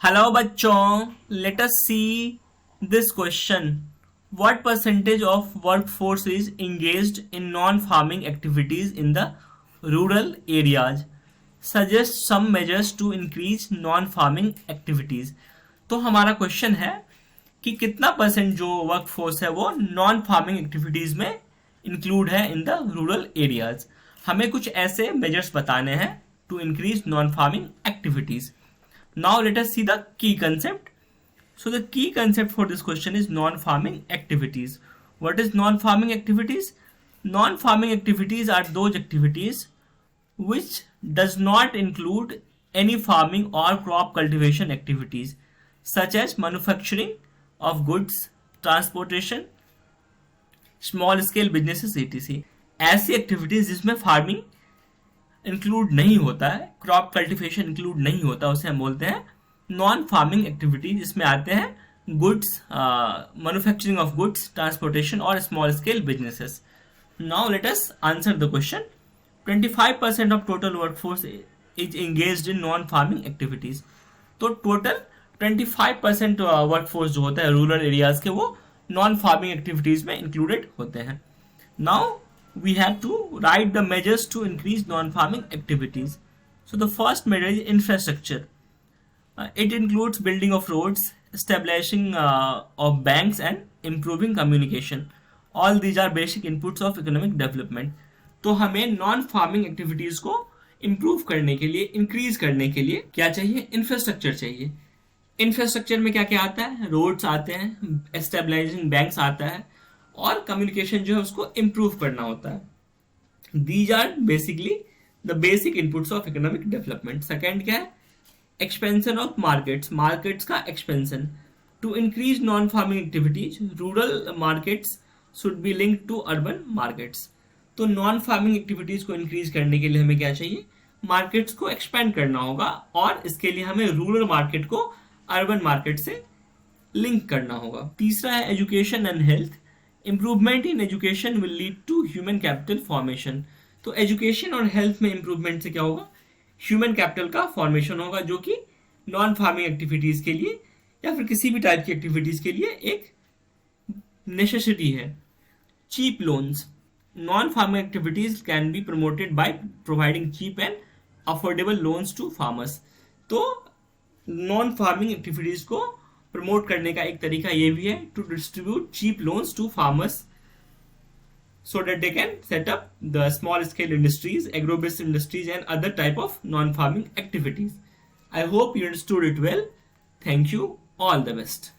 Hello बच्चों, let us see this question. What percentage of workforce is engaged in non-farming activities in the rural areas? Suggest some measures to increase non-farming activities. तो हमारा question है कि कितना percent जो workforce है वो non farming activities में include है इन द रूरल एरियाज. हमें कुछ ऐसे मेजर्स बताने हैं to increase non farming activities. Now let us see the key concept. So the key concept for this question is non-farming activities. What is non-farming activities? Non-farming activities are those activities which does not include any farming or crop cultivation activities such as manufacturing of goods, transportation, small scale businesses etc. ऐसी activities जिसमें farming include नहीं होता है, crop cultivation include नहीं होता, उसे हम बोलते हैं नॉन फार्मिंग एक्टिविटी, जिसमें आते हैं goods, manufacturing of goods, transportation और small scale businesses. Now let us answer the question. 25% of total workforce is engaged in non farming activities. तो टोटल 25% वर्कफोर्स जो होता है रूरल एरियाज के वो नॉन फार्मिंग एक्टिविटीज में इंक्लूडेड होते हैं. Now we have to write the measures to increase non-farming activities. So the first measure is infrastructure. It includes building of roads, establishing of banks and improving communication. All these are basic inputs of economic development. तो हमें non-farming activities को improve करने के लिए, increase करने के लिए क्या चाहिए? Infrastructure चाहिए. Infrastructure में क्या क्या आता है? Roads आते हैं, establishing banks आता है और कम्युनिकेशन जो है उसको इम्प्रूव करना होता है. These are basically the basic inputs of economic development. Second क्या है? Expansion of markets. मार्केट्स का expansion. To increase non farming activities, rural markets should be linked to urban markets. तो नॉन फार्मिंग एक्टिविटीज को increase करने के लिए हमें क्या चाहिए? मार्केट्स को एक्सपेंड करना होगा और इसके लिए हमें रूरल मार्केट को अर्बन मार्केट से लिंक करना होगा. तीसरा है education and health. Improvement in education will lead to human capital formation. तो एजुकेशन और हेल्थ में इम्प्रूवमेंट से क्या होगा? ह्यूमन कैपिटल का फॉर्मेशन होगा, जो कि नॉन फार्मिंग एक्टिविटीज के लिए या फिर किसी भी टाइप की एक्टिविटीज के लिए एक नेसेसिटी है. Cheap loans. Non farming activities can be promoted by providing cheap and affordable loans to farmers. तो नॉन फार्मिंग एक्टिविटीज को प्रमोट करने का एक तरीका ये भी है to distribute cheap loans to farmers so that they can set up the small scale industries, agro-based industries and other type of non-farming activities. I hope you understood it well. Thank you. All the best.